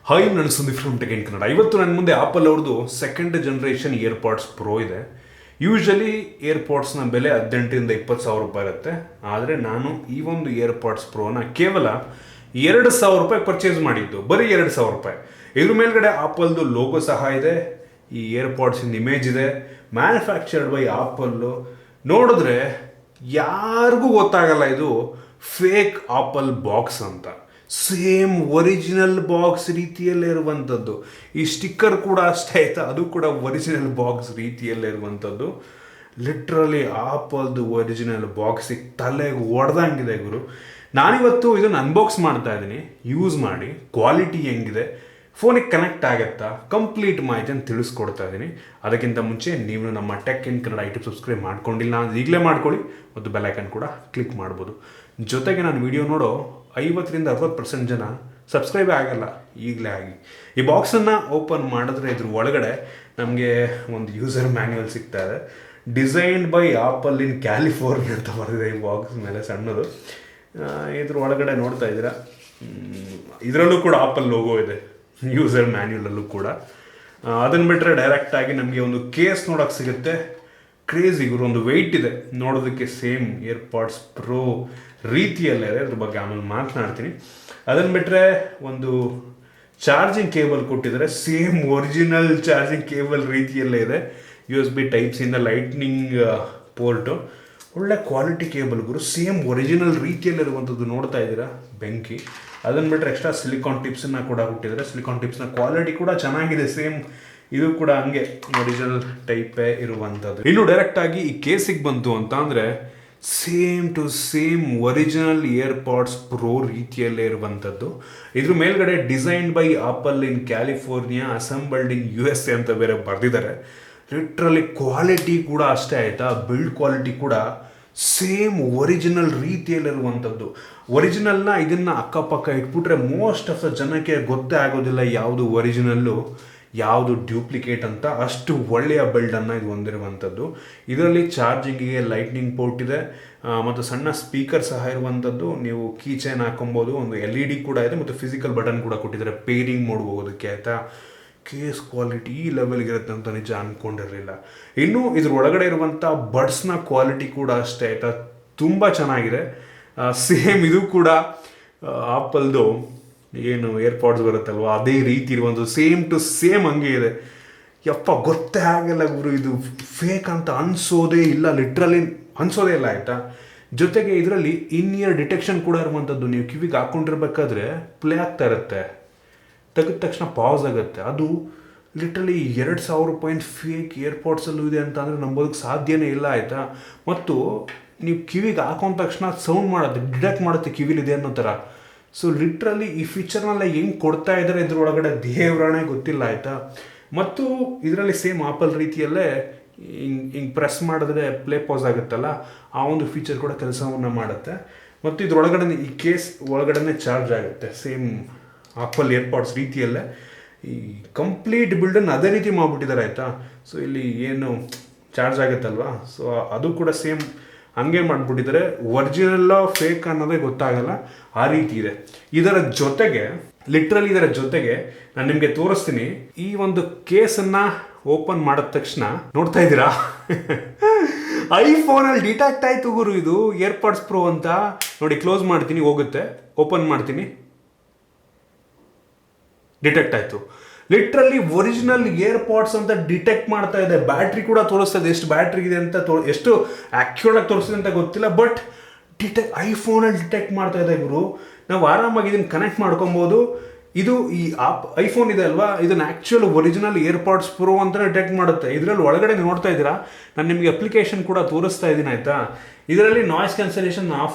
Hi, ನಾನು Sandeep from tech in Kannada. ಇವತ್ತು ನನ್ನ ಮುಂದೆ ಆಪಲ್ ಅವ್ರದ್ದು ಸೆಕೆಂಡ್ ಜನರೇಷನ್ ಇಯರ್ಪಾಡ್ಸ್ ಪ್ರೋ ಇದೆ. ಯೂಶಲಿ ಇಯರ್ಪಾಡ್ಸ್ನ ಬೆಲೆ 18,000 to 20,000 ರೂಪಾಯಿ ಇರುತ್ತೆ. ಆದರೆ ನಾನು ಈ ಒಂದು ಇಯರ್ಪಾಡ್ಸ್ ಪ್ರೋನ ಕೇವಲ 2,000 ರೂಪಾಯಿ ಪರ್ಚೇಸ್ ಮಾಡಿದ್ದು, ಬರೀ 2,000 ರೂಪಾಯಿ. ಇದ್ರ ಮೇಲ್ಗಡೆ ಆಪಲ್ದು ಲೋಗೋ ಸಹ ಇದೆ, ಈ ಇಯರ್ಪಾಡ್ಸಿನ ಇಮೇಜ್ ಇದೆ, ಮ್ಯಾನುಫ್ಯಾಕ್ಚರ್ಡ್ ಬೈ ಆಪಲ್ಲು. ನೋಡಿದ್ರೆ ಯಾರಿಗೂ ಗೊತ್ತಾಗಲ್ಲ ಇದು ಫೇಕ್ ಆಪಲ್ ಬಾಕ್ಸ್ ಅಂತ. ಸೇಮ್ ಒರಿಜಿನಲ್ ಬಾಕ್ಸ್ ರೀತಿಯಲ್ಲೇ ಇರುವಂಥದ್ದು. ಈ ಸ್ಟಿಕ್ಕರ್ ಕೂಡ ಅಷ್ಟೇ ಆಯ್ತಾ, ಅದು ಕೂಡ ಒರಿಜಿನಲ್ ಬಾಕ್ಸ್ ರೀತಿಯಲ್ಲೇ ಇರುವಂಥದ್ದು. ಲಿಟ್ರಲಿ ಆಪಲ್ದು ಒರಿಜಿನಲ್ ಬಾಕ್ಸಿಗೆ ತಲೆಗೆ ಹೊಡೆದಂಗಿದೆ ಗುರು. ನಾನಿವತ್ತು ಇದನ್ನು ಅನ್ಬಾಕ್ಸ್ ಮಾಡ್ತಾ ಇದ್ದೀನಿ, ಯೂಸ್ ಮಾಡಿ ಕ್ವಾಲಿಟಿ ಹೆಂಗಿದೆ, ಫೋನಿಗೆ ಕನೆಕ್ಟ್ ಆಗುತ್ತಾ, ಕಂಪ್ಲೀಟ್ ಮಾಹಿತಿಯನ್ನು ತಿಳಿಸ್ಕೊಡ್ತಾ ಇದ್ದೀನಿ. ಅದಕ್ಕಿಂತ ಮುಂಚೆ ನೀವು ನಮ್ಮ tech in Kannada YouTube subscribe ಮಾಡ್ಕೊಂಡಿಲ್ಲ ಅಂದರೆ ಈಗಲೇ ಮಾಡ್ಕೊಳ್ಳಿ, ಮತ್ತು ಬೆಲ್ ಐಕನ್ ಕೂಡ ಕ್ಲಿಕ್ ಮಾಡ್ಬೋದು. ಜೊತೆಗೆ ನಾನು ವಿಡಿಯೋ ನೋಡೋ 50% to 60% ಜನ ಸಬ್ಸ್ಕ್ರೈಬೇ ಆಗಲ್ಲ, ಈಗಲೇ ಆಗಿ. ಈ ಬಾಕ್ಸನ್ನು ಓಪನ್ ಮಾಡಿದ್ರೆ ಇದ್ರ ಒಳಗಡೆ ನಮಗೆ ಒಂದು ಯೂಸರ್ ಮ್ಯಾನ್ಯುವಲ್ ಸಿಗ್ತಾ ಇದೆ. Designed by Apple in California ಅಂತ ಬರೆದಿದೆ ಈ ಬಾಕ್ಸ್ ಮೇಲೆ ಸಣ್ಣದು. ಇದ್ರ ಒಳಗಡೆ ನೋಡ್ತಾ ಇದ್ದೀರಾ, ಇದರಲ್ಲೂ ಕೂಡ ಆಪಲ್ ಲೋಗೋ ಇದೆ, ಯೂಸರ್ ಮ್ಯಾನ್ಯುವಲಲ್ಲೂ ಕೂಡ. ಅದನ್ನು ಬಿಟ್ಟರೆ ಡೈರೆಕ್ಟಾಗಿ ನಮಗೆ ಒಂದು ಕೇಸ್ ನೋಡೋಕ್ಕೆ ಸಿಗುತ್ತೆ. ಕ್ರೇಜಿ ಗುರು, ಒಂದು ವೆಯ್ಟ್ ಇದೆ ನೋಡೋದಕ್ಕೆ, ಸೇಮ್ ಇಯರ್ಪಾಡ್ಸ್ ಪ್ರೋ ರೀತಿಯಲ್ಲೇ ಇದೆ. ಅದ್ರ ಬಗ್ಗೆ ಆಮೇಲೆ ಮಾತನಾಡ್ತೀನಿ. ಅದನ್ನು ಬಿಟ್ಟರೆ ಒಂದು ಚಾರ್ಜಿಂಗ್ ಕೇಬಲ್ ಕೊಟ್ಟಿದ್ದಾರೆ, ಸೇಮ್ ಒರಿಜಿನಲ್ ಚಾರ್ಜಿಂಗ್ ಕೇಬಲ್ ರೀತಿಯಲ್ಲೇ ಇದೆ. USB ಟೈಪ್ಸಿಂದ ಲೈಟ್ನಿಂಗ್ ಪೋರ್ಟು, ಒಳ್ಳೆ ಕ್ವಾಲಿಟಿ ಕೇಬಲ್ ಗುರು, ಸೇಮ್ ಒರಿಜಿನಲ್ ರೀತಿಯಲ್ಲಿರುವಂಥದ್ದು. ನೋಡ್ತಾ ಇದ್ದೀರಾ ಬೆಂಕಿ. ಅದನ್ನು ಬಿಟ್ಟರೆ ಎಕ್ಸ್ಟ್ರಾ ಸಿಲಿಕಾನ್ ಟಿಪ್ಸನ್ನು ಕೂಡ ಕೊಟ್ಟಿದ್ದಾರೆ. ಸಿಲಿಕಾನ್ ಟಿಪ್ಸ್ನ ಕ್ವಾಲಿಟಿ ಕೂಡ ಚೆನ್ನಾಗಿದೆ, ಸೇಮ್ ಇದು ಕೂಡ ಹಂಗೆ ಒರಿಜಿನಲ್ ಟೈಪೇ ಇರುವಂಥದ್ದು. ಇನ್ನು ಡೈರೆಕ್ಟಾಗಿ ಈ ಕೇಸಿಗೆ ಬಂತು ಅಂತ ಅಂದರೆ same to same original AirPods Pro ರೀತಿಯಲ್ಲೇ ಇರುವಂಥದ್ದು. ಇದ್ರ ಮೇಲ್ಗಡೆ design by Apple in California, assembled in USA ಅಂತ ಬೇರೆ ಬರೆದಿದ್ದಾರೆ. ಲಿಟ್ರಲಿ ಕ್ವಾಲಿಟಿ ಕೂಡ ಅಷ್ಟೇ ಆಯಿತಾ, ಬಿಲ್ಡ್ ಕ್ವಾಲಿಟಿ ಕೂಡ ಸೇಮ್ ಒರಿಜಿನಲ್ ರೀತಿಯಲ್ಲಿರುವಂಥದ್ದು. ಒರಿಜಿನಲ್ನ ಇದನ್ನು ಅಕ್ಕಪಕ್ಕ ಇಟ್ಬಿಟ್ರೆ ಮೋಸ್ಟ್ ಆಫ್ ದ ಜನಕ್ಕೆ ಗೊತ್ತೇ ಆಗೋದಿಲ್ಲ ಯಾವುದು ಒರಿಜಿನಲ್ಲು ಯಾವುದು ಡ್ಯೂಪ್ಲಿಕೇಟ್ ಅಂತ. ಅಷ್ಟು ಒಳ್ಳೆಯ ಬಿಲ್ಡನ್ನು ಇದು ಹೊಂದಿರುವಂಥದ್ದು. ಇದರಲ್ಲಿ ಚಾರ್ಜಿಂಗಿಗೆ ಲೈಟ್ನಿಂಗ್ ಪೋರ್ಟ್ ಇದೆ, ಮತ್ತು ಸಣ್ಣ ಸ್ಪೀಕರ್ ಸಹ ಇರುವಂಥದ್ದು. ನೀವು ಕೀ ಚೈನ್ ಹಾಕೊಬೋದು, ಒಂದು LED ಕೂಡ ಇದೆ, ಮತ್ತು ಫಿಸಿಕಲ್ ಬಟನ್ ಕೂಡ ಕೊಟ್ಟಿದ್ದಾರೆ ಪೇರಿಂಗ್ ಮೋಡ್ ಹೋಗೋದಕ್ಕೆ ಆಯಿತಾ. ಕೇಸ್ ಕ್ವಾಲಿಟಿ ಈ ಲೆವೆಲ್ಗೆ ಇರುತ್ತೆ ಅಂತ ನಿಜ ಅಂದ್ಕೊಂಡಿರಲಿಲ್ಲ. ಇನ್ನು ಇದ್ರ ಒಳಗಡೆ ಇರುವಂಥ ಬಡ್ಸ್ನ ಕ್ವಾಲಿಟಿ ಕೂಡ ಅಷ್ಟೇ ಆಯಿತಾ, ತುಂಬ ಚೆನ್ನಾಗಿದೆ. ಸೇಮ್ ಇದು ಕೂಡ ಆಪಲ್ದು ಏನು ಏರ್ಪಾಡ್ಸ್ ಬರುತ್ತಲ್ವ ಅದೇ ರೀತಿ ಇರುವಂಥದ್ದು, ಸೇಮ್ ಟು ಸೇಮ್ ಹಂಗೆ ಇದೆ. ಯಪ್ಪ, ಗೊತ್ತೇ ಆಗಲ್ಲ ಗುರು, ಇದು ಫೇಕ್ ಅಂತ ಅನಿಸೋದೇ ಇಲ್ಲ, ಲಿಟ್ರಲಿ ಅನಿಸೋದೇ ಇಲ್ಲ ಆಯಿತಾ. ಜೊತೆಗೆ ಇದರಲ್ಲಿ ಇಯರ್ ಡಿಟೆಕ್ಷನ್ ಕೂಡ ಇರುವಂಥದ್ದು. ನೀವು ಕಿವಿಗೆ ಹಾಕ್ಕೊಂಡಿರ್ಬೇಕಾದ್ರೆ ಪ್ಲೇ ಆಗ್ತಾ ಇರುತ್ತೆ, ತೆಗೆದ ತಕ್ಷಣ ಪಾಸ್ ಆಗುತ್ತೆ. ಅದು ಲಿಟ್ರಲಿ 2,000 ರೂಪಾಯಿ ಫೇಕ್ ಇಯರ್ಪಾಡ್ಸಲ್ಲೂ ಇದೆ ಅಂತ ಅಂದರೆ ನಂಬೋದಕ್ಕೆ ಸಾಧ್ಯನೇ ಇಲ್ಲ ಆಯಿತಾ. ಮತ್ತು ನೀವು ಕಿವಿಗೆ ಹಾಕೊಂಡ ತಕ್ಷಣ ಸೌಂಡ್ ಮಾಡುತ್ತೆ, ಡಿಟೆಕ್ಟ್ ಮಾಡುತ್ತೆ ಕಿವಿಲಿದೆ ಅನ್ನೋ ಥರ. ಸೊ ಲಿಟ್ರಲಿ ಈ ಫೀಚರ್ನೆಲ್ಲ ಹೆಂಗೆ ಕೊಡ್ತಾ ಇದ್ದಾರೆ ಇದ್ರೊಳಗಡೆ ದೇವ್ರಾಣೆ ಗೊತ್ತಿಲ್ಲ ಆಯಿತಾ. ಮತ್ತು ಇದರಲ್ಲಿ ಸೇಮ್ ಆಪಲ್ ರೀತಿಯಲ್ಲೇ ಹಿಂಗೆ ಪ್ರೆಸ್ ಮಾಡಿದ್ರೆ ಪ್ಲೇ ಪಾಸ್ ಆಗುತ್ತಲ್ಲ, ಆ ಒಂದು ಫೀಚರ್ ಕೂಡ ಕೆಲಸವನ್ನು ಮಾಡುತ್ತೆ. ಮತ್ತು ಇದ್ರೊಳಗಡೆ ಈ ಕೇಸ್ ಒಳಗಡೆ ಚಾರ್ಜ್ ಆಗುತ್ತೆ, ಸೇಮ್ ಆಪಲ್ ಇಯರ್ಪಾಡ್ಸ್ ರೀತಿಯಲ್ಲೇ. ಈ ಕಂಪ್ಲೀಟ್ ಬಿಲ್ಡನ್ನು ಅದೇ ರೀತಿ ಮಾಡಿಬಿಟ್ಟಿದ್ದಾರೆ ಆಯಿತಾ. ಸೊ ಇಲ್ಲಿ ಏನು ಚಾರ್ಜ್ ಆಗುತ್ತಲ್ವಾ, ಸೊ ಅದು ಕೂಡ ಸೇಮ್ ಹಂಗೆ ಮಾಡಿಬಿಟ್ಟಿದ್ದಾರೆ. ಒರಿಜಿನಲ್ಲ ಫೇಕ್ ಅನ್ನೋದೇ ಗೊತ್ತಾಗಲ್ಲ, ಆ ರೀತಿ ಇದೆ. ಇದರ ಜೊತೆಗೆ ಲಿಟ್ರಲಿ ಇದರ ಜೊತೆಗೆ ನಾನು ನಿಮಗೆ ತೋರಿಸ್ತೀನಿ. ಈ ಒಂದು ಕೇಸನ್ನು ಓಪನ್ ಮಾಡಿದ ತಕ್ಷಣ ನೋಡ್ತಾ ಇದ್ದೀರಾ, ಐಫೋನಲ್ಲಿ ಡಿಟೆಕ್ಟ್ ಆಯಿತು ಗುರು ಇದು ಇಯರ್ಪಾಡ್ಸ್ ಪ್ರೋ ಅಂತ. ನೋಡಿ, ಕ್ಲೋಸ್ ಮಾಡ್ತೀನಿ, ಹೋಗುತ್ತೆ, ಓಪನ್ ಮಾಡ್ತೀನಿ, ಡಿಟೆಕ್ಟ್ ಆಯಿತು. ಲಿಟ್ರಲಿ ಒರಿಜಿನಲ್ ಇಯರ್ಪಾಡ್ಸ್ ಅಂತ ಡಿಟೆಕ್ಟ್ ಮಾಡ್ತಾ ಇದೆ. ಬ್ಯಾಟ್ರಿ ಕೂಡ ತೋರಿಸ್ತಾ ಇದೆ, ಎಷ್ಟು ಬ್ಯಾಟ್ರಿ ಇದೆ ಅಂತ ಎಷ್ಟು ಆ್ಯಕ್ಯುರೇಟಾಗಿ ತೋರಿಸ್ತಿದೆ ಅಂತ ಗೊತ್ತಿಲ್ಲ, ಬಟ್ ಐಫೋನಲ್ಲಿ ಡಿಟೆಕ್ಟ್ ಮಾಡ್ತಾ ಇದೆ ಗುರು. ನಾವು ಆರಾಮಾಗಿ ಇದನ್ನು ಕನೆಕ್ಟ್ ಮಾಡ್ಕೊಬೋದು. ಇದು ಈ ಐಫೋನ್ ಇದೆ ಅಲ್ವಾ, ಇದನ್ನು ಆ್ಯಕ್ಚುಯಲ್ ಒರಿಜಿನಲ್ ಇಯರ್ಪಾಡ್ಸ್ ಪ್ರೋ ಅಂತ ಡಿಟೆಕ್ಟ್ ಮಾಡುತ್ತೆ. ಇದರಲ್ಲಿ ಒಳಗಡೆ ನೋಡ್ತಾ ಇದ್ದೀರಾ, ನಾನು ನಿಮಗೆ ಅಪ್ಲಿಕೇಶನ್ ಕೂಡ ತೋರಿಸ್ತಾ ಇದ್ದೀನಿ ಆಯಿತಾ. ಇದರಲ್ಲಿ ನಾಯ್ಸ್ ಕ್ಯಾನ್ಸಲೇಷನ್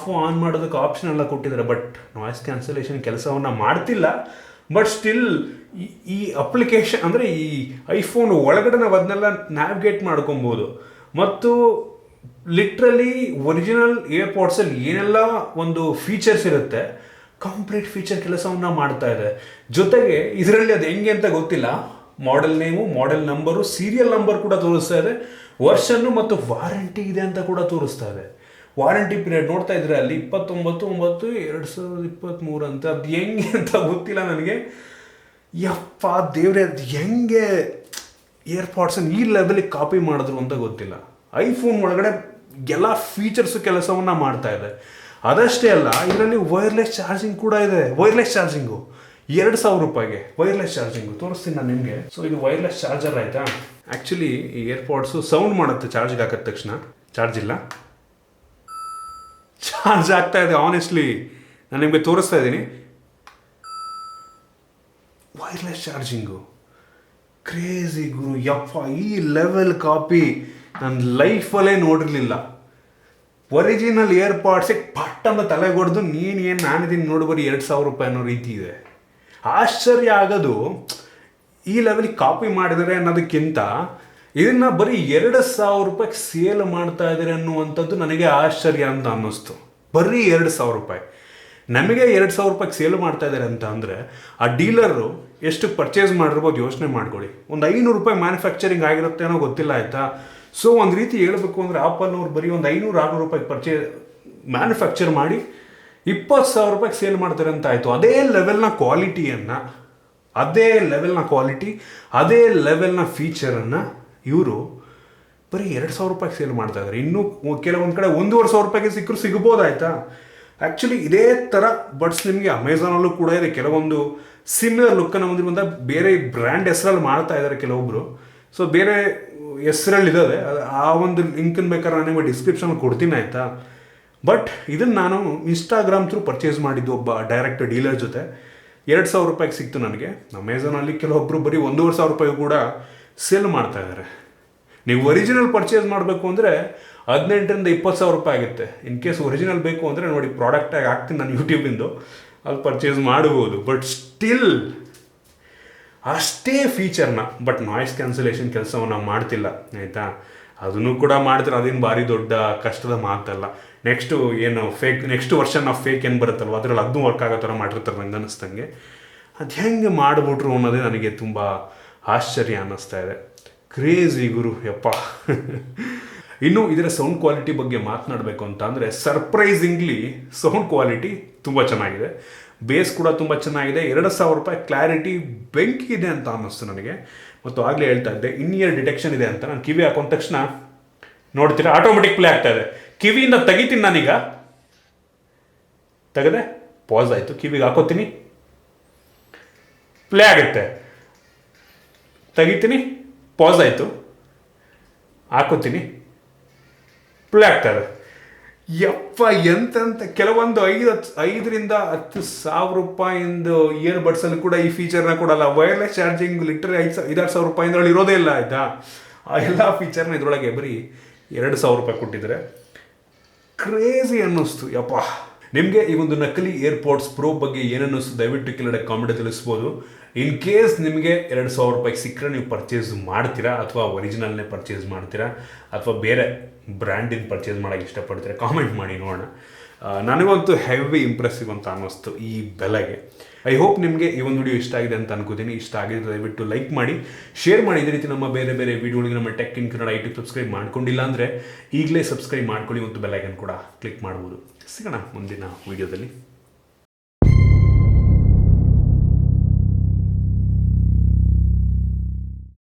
ಆನ್ ಮಾಡೋದಕ್ಕೆ ಆಪ್ಷನ್ ಎಲ್ಲ ಕೊಟ್ಟಿದ್ದಾರೆ, ಬಟ್ ನಾಯ್ಸ್ ಕ್ಯಾನ್ಸಲೇಷನ್ ಕೆಲಸವನ್ನು ಮಾಡ್ತಿಲ್ಲ. ಬಟ್ ಸ್ಟಿಲ್ ಈ ಅಪ್ಲಿಕೇಶನ್ ಅಂದರೆ ಈ ಐಫೋನ್ ಒಳಗಡೆ ನಾವು ಅದನ್ನೆಲ್ಲ ನ್ಯಾವಿಗೇಟ್ ಮಾಡ್ಕೊಬೋದು. ಮತ್ತು ಲಿಟ್ರಲಿ ಒರಿಜಿನಲ್ ಇಯರ್ಪಾಡ್ಸಲ್ಲಿ ಏನೆಲ್ಲ ಒಂದು ಫೀಚರ್ಸ್ ಇರುತ್ತೆ, ಕಂಪ್ಲೀಟ್ ಫೀಚರ್ ಕೆಲಸವನ್ನು ಮಾಡ್ತಾ ಇದೆ. ಜೊತೆಗೆ ಇದರಲ್ಲಿ ಅದು ಹೆಂಗೆ ಅಂತ ಗೊತ್ತಿಲ್ಲ, model name, model number, serial number ಕೂಡ ತೋರಿಸ್ತಾ ಇದೆ, ವರ್ಷನ್ನು ಮತ್ತು ವಾರಂಟಿ ಇದೆ ಅಂತ ಕೂಡ ತೋರಿಸ್ತಾ ಇದೆ. ವಾರಂಟಿ ಪೀರಿಯಡ್ ನೋಡ್ತಾ ಇದ್ರೆ ಅಲ್ಲಿ 29/9/2023 ಅಂತ. ಅದು ಹೆಂಗೆ ಅಂತ ಗೊತ್ತಿಲ್ಲ ನನಗೆ. ಯಪ್ಪ ದೇವ್ರೆ, ಅದು ಹೆಂಗೆ ಏರ್ಪಾಡ್ಸನ್ನು ಈ ಲೆವೆಲಿಗೆ ಕಾಪಿ ಮಾಡಿದ್ರು ಅಂತ ಗೊತ್ತಿಲ್ಲ. ಐಫೋನ್ ಒಳಗಡೆ ಎಲ್ಲ ಫೀಚರ್ಸು ಕೆಲಸವನ್ನು ಮಾಡ್ತಾ ಇದೆ. ಅದಷ್ಟೇ ಅಲ್ಲ, ಇದರಲ್ಲಿ ವೈರ್ಲೆಸ್ ಚಾರ್ಜಿಂಗ್ ಕೂಡ ಇದೆ. ವೈರ್ಲೆಸ್ ಚಾರ್ಜಿಂಗು 2,000 ರೂಪಾಯಿಗೆ ವೈರ್ಲೆಸ್ ಚಾರ್ಜಿಂಗು ತೋರಿಸ್ತೀನಿ ನಾನು ನಿಮಗೆ. ಸೊ ಇದು ವೈರ್ಲೆಸ್ ಚಾರ್ಜರ್ ಆಯಿತಾ. ಆ್ಯಕ್ಚುಲಿ ಈ ಏರ್ಪಾಡ್ಸು ಸೌಂಡ್ ಮಾಡುತ್ತೆ ಚಾರ್ಜ್ಗೆ ಹಾಕಿದ ತಕ್ಷಣ. ಚಾರ್ಜ್ ಇಲ್ಲ, ಚಾರ್ಜ್ ಆಗ್ತಾ ಇದೆ. ಆನೆಸ್ಟ್ಲಿ ನಾನು ನಿಮಗೆ ತೋರಿಸ್ತಾ ಇದ್ದೀನಿ. ವೈರ್ಲೆಸ್ ಚಾರ್ಜಿಂಗು ಕ್ರೇಜಿ ಗುರು. ಯಪ್ಪ, ಈ ಲೆವೆಲ್ ಕಾಪಿ ನನ್ನ ಲೈಫಲ್ಲೇ ನೋಡಿರಲಿಲ್ಲ. ಒರಿಜಿನಲ್ ಏರ್ಪಾಡ್ಸಿಗೆ ಪಟ್ ಅಂತ ತಲೆಗೊಡ್ದು ನೀನೇನು ನಾನಿದ್ದೀನಿ ನೋಡು ಬರೀ 2,000 ರೂಪಾಯಿ ಅನ್ನೋ ರೀತಿ ಇದೆ. ಆಶ್ಚರ್ಯ ಆಗೋದು ಈ ಲೆವೆಲಿಗೆ ಕಾಪಿ ಮಾಡಿದರೆ ಅನ್ನೋದಕ್ಕಿಂತ ಇದನ್ನು ಬರೀ 2,000 ರೂಪಾಯಿಗೆ ಸೇಲ್ ಮಾಡ್ತಾ ಇದ್ದಾರೆ ಅನ್ನುವಂಥದ್ದು ನನಗೆ ಆಶ್ಚರ್ಯ ಅಂತ ಅನ್ನಿಸ್ತು. ಬರೀ 2,000 ರೂಪಾಯಿ. ನಮಗೆ 2,000 ರೂಪಾಯಿಗೆ ಸೇಲ್ ಮಾಡ್ತಾ ಇದ್ದಾರೆ ಅಂತ ಅಂದರೆ ಆ ಡೀಲರು ಎಷ್ಟು ಪರ್ಚೇಸ್ ಮಾಡಿರ್ಬೋದು ಯೋಚನೆ ಮಾಡ್ಕೊಳ್ಳಿ. ಒಂದು 500 ರೂಪಾಯಿ ಮ್ಯಾನುಫ್ಯಾಕ್ಚರಿಂಗ್ ಆಗಿರುತ್ತೆ ಅನ್ನೋ ಗೊತ್ತಿಲ್ಲ ಆಯಿತಾ. ಸೊ ಒಂದು ರೀತಿ ಹೇಳ್ಬೇಕು ಅಂದರೆ ಆಪಲ್ನವ್ರು ಬರೀ ಒಂದು 500-600 ರೂಪಾಯಿಗೆ ಮ್ಯಾನುಫ್ಯಾಕ್ಚರ್ ಮಾಡಿ 20,000 ರೂಪಾಯಿಗೆ ಸೇಲ್ ಮಾಡ್ತಾರೆ ಅಂತ ಆಯಿತು. ಅದೇ ಲೆವೆಲ್ನ ಕ್ವಾಲಿಟಿಯನ್ನು, ಅದೇ ಲೆವೆಲ್ನ ಫೀಚರನ್ನು ಇವರು ಬರೀ 2,000 ರೂಪಾಯಿಗೆ ಸೇಲ್ ಮಾಡ್ತಾ ಇದ್ದಾರೆ. ಇನ್ನೂ ಕೆಲವೊಂದು ಕಡೆ 1,500 ರೂಪಾಯಿಗೆ ಸಿಗ್ಬೋದಾಯ್ತಾ. ಆ್ಯಕ್ಚುಲಿ ಇದೇ ಥರ ಬಡ್ಸ್ ನಿಮಗೆ ಅಮೆಝಾನಲ್ಲೂ ಕೂಡ ಇದೆ. ಕೆಲವೊಂದು ಸಿಮಿಲರ್ ಲುಕ್ಕನ್ನು ಹೊಂದಿರುವಂಥ ಬೇರೆ ಬ್ರ್ಯಾಂಡ್ ಹೆಸರಲ್ಲಿ ಮಾಡ್ತಾ ಇದ್ದಾರೆ ಕೆಲವೊಬ್ಬರು. ಸೊ ಬೇರೆ ಹೆಸರಲ್ಲಿ ಇದ್ದಾವೆ. ಆ ಒಂದು ಲಿಂಕನ್ನು ಬೇಕಾದ್ರೆ ನಾನು ನಿಮಗೆ ಡಿಸ್ಕ್ರಿಪ್ಷನ್ ಕೊಡ್ತೀನಿ ಆಯಿತಾ. ಬಟ್ ಇದನ್ನು ನಾನು ಇನ್ಸ್ಟಾಗ್ರಾಮ್ ಥ್ರೂ ಪರ್ಚೇಸ್ ಮಾಡಿದ್ದು ಒಬ್ಬ ಡೈರೆಕ್ಟ್ ಡೀಲರ್ ಜೊತೆ. 2,000 ರೂಪಾಯಿಗೆ ಸಿಕ್ತು ನನಗೆ. ಅಮೆಝಾನಲ್ಲಿ ಕೆಲವೊಬ್ಬರು ಬರೀ 1,500 ರೂಪಾಯಿ ಕೂಡ ಸೇಲ್ ಮಾಡ್ತಾ ಇದ್ದಾರೆ. ನೀವು ಒರಿಜಿನಲ್ ಪರ್ಚೇಸ್ ಮಾಡಬೇಕು ಅಂದರೆ 18,000-20,000 ರೂಪಾಯಿ ಆಗುತ್ತೆ. ಇನ್ ಕೇಸ್ ಒರಿಜಿನಲ್ ಬೇಕು ಅಂದರೆ ನೋಡಿ, ಪ್ರಾಡಕ್ಟಾಗಿ ಹಾಕ್ತೀನಿ ನಾನು ಯೂಟ್ಯೂಬಿಂದು, ಅಲ್ಲಿ ಪರ್ಚೇಸ್ ಮಾಡ್ಬೋದು. ಬಟ್ ಸ್ಟಿಲ್ ಅಷ್ಟೇ ಫೀಚರ್ನ, ಬಟ್ ನಾಯ್ಸ್ ಕ್ಯಾನ್ಸಲೇಷನ್ ಕೆಲಸವನ್ನು ಮಾಡ್ತಿಲ್ಲ ಆಯಿತಾ. ಅದನ್ನು ಕೂಡ ಮಾಡ್ತಾರೆ, ಅದೇನು ಭಾರಿ ದೊಡ್ಡ ಕಷ್ಟದ ಮಾತಲ್ಲ. ನೆಕ್ಸ್ಟ್ ವರ್ಷನ್ ಆಫ್ ಫೇಕ್ ಏನು ಬರುತ್ತಲ್ವ, ಅದರಲ್ಲಿ ಅದನ್ನು ವರ್ಕ್ ಆಗೋ ಥರ ಮಾಡಿರ್ತಾರೆ ನಂಗೆ ಅನ್ನಿಸ್ದಂಗೆ. ಅದು ಹೆಂಗೆ ಮಾಡಿಬಿಟ್ರು ಅನ್ನೋದೇ ನನಗೆ ತುಂಬ ಆಶ್ಚರ್ಯ ಅನ್ನಿಸ್ತಾ ಇದೆ. ಕ್ರೇಜಿ ಗುರು ಯಪ್ಪ. ಇನ್ನು ಇದರ ಸೌಂಡ್ ಕ್ವಾಲಿಟಿ ಬಗ್ಗೆ ಮಾತನಾಡಬೇಕು ಅಂತ ಅಂದರೆ ಸರ್ಪ್ರೈಸಿಂಗ್ಲಿ ಸೌಂಡ್ ಕ್ವಾಲಿಟಿ ತುಂಬ ಚೆನ್ನಾಗಿದೆ. ಬೇಸ್ ಕೂಡ ತುಂಬ ಚೆನ್ನಾಗಿದೆ. 2,000 ರೂಪಾಯಿ ಕ್ಲಾರಿಟಿ ಬೆಂಕಿ ಇದೆ ಅಂತ ಅನ್ನಿಸ್ತು ನನಗೆ. ಮತ್ತು ಆಗಲೇ ಹೇಳ್ತಾ ಇದ್ದೆ ಇನ್ ಇಯರ್ ಡಿಟೆಕ್ಷನ್ ಇದೆ ಅಂತ. ನಾನು ಕಿವಿ ಹಾಕೊಂಡ ತಕ್ಷಣ ನೋಡ್ತೀರಾ ಆಟೋಮೆಟಿಕ್ ಪ್ಲೇ ಆಗ್ತಾ ಇದೆ. ಕಿವಿಯಿಂದ ತೆಗಿತೀನಿ ನಾನೀಗ, ತೆಗೆದೆ ಪಾಸ್ ಆಯಿತು. ಕಿವಿಗೆ ಹಾಕೋತೀನಿ, ಪ್ಲೇ ಆಗುತ್ತೆ. ತೆಗಿತೀನಿ, ಪಾಸ್ ಆಯಿತು. ಹಾಕೋತೀನಿ, ಪ್ಲೇ ಆಗ್ತದೆ. ಯಪ್ಪ ಎಂತಂತ ಕೆಲವೊಂದು 5,000-10,000 ರೂಪಾಯಿಂದು ಇಯರ್ಬಡ್ಸಲ್ಲಿ ಕೂಡ ಈ ಫೀಚರ್ನ ಕೊಡಲ್ಲ. ವೈರ್ಲೆಸ್ ಚಾರ್ಜಿಂಗ್ ಲಿಟ್ರಲಿ 5,000-6,000 ರೂಪಾಯಿಂದ್ರಲ್ಲಿ ಇರೋದೇ ಇಲ್ಲ ಆಯಿತಾ. ಆ ಎಲ್ಲ ಫೀಚರ್ನ ಇದರೊಳಗೆ ಬರೀ 2,000 ರೂಪಾಯಿ ಕೊಟ್ಟಿದ್ದಾರೆ. ಕ್ರೇಜಿ ಅನ್ನಿಸ್ತು ಯಪ್ಪ. ನಿಮಗೆ ಈ ಒಂದು ನಕಲಿ ಏರ್ಪಾಡ್ಸ್ ಪ್ರೋ ಬಗ್ಗೆ ಏನನ್ನಿಸ್ತು ದಯವಿಟ್ಟು ಕೆಳಗಡೆ ಕಾಮೆಂಟ್ ತಿಳಿಸ್ಬೋದು. ಇನ್ ಕೇಸ್ ನಿಮಗೆ 2,000 ರೂಪಾಯಿಗೆ ಸಿಕ್ಕರೆ ನೀವು ಪರ್ಚೇಸ್ ಮಾಡ್ತೀರಾ, ಅಥವಾ ಒರಿಜಿನಲ್ನೇ ಪರ್ಚೇಸ್ ಮಾಡ್ತೀರಾ, ಅಥವಾ ಬೇರೆ ಬ್ರ್ಯಾಂಡಿನ ಪರ್ಚೇಸ್ ಮಾಡೋಕ್ಕೆ ಇಷ್ಟಪಡ್ತೀರಾ, ಕಾಮೆಂಟ್ ಮಾಡಿ ನೋಡೋಣ. ನನಗಂತೂ ಹೆವಿ ಇಂಪ್ರೆಸಿವ್ ಅಂತ ಅನ್ನಿಸ್ತು ಈ ಬೆಲೆಗೆ. ಐ ಹೋಪ್ ನಿಮಗೆ ಈ ಒಂದು ವಿಡಿಯೋ ಇಷ್ಟ ಆಗಿದೆ ಅಂತ ಅನ್ಕೋತೀನಿ. ಇಷ್ಟ ಆಗಿದ್ರೆ ದಯವಿಟ್ಟು ಲೈಕ್ ಮಾಡಿ, ಶೇರ್ ಮಾಡಿ. ಇದೇ ರೀತಿ ನಮ್ಮ ಬೇರೆ ಬೇರೆ ವಿಡಿಯೋಗಳಿಗೆ ನಮ್ಮ tech in Kannada YouTube subscribe ಮಾಡ್ಕೊಂಡಿಲ್ಲ ಅಂದರೆ ಈಗಲೇ ಸಬ್ಸ್ಕ್ರೈಬ್ ಮಾಡ್ಕೊಳ್ಳಿ ಮತ್ತು ಬೆಲ್ ಐಕನ್ ಕೂಡ ಕ್ಲಿಕ್ ಮಾಡ್ಬೋದು. ಸಿಗೋಣ ಮುಂದಿನ ವಿಡಿಯೋದಲ್ಲಿ.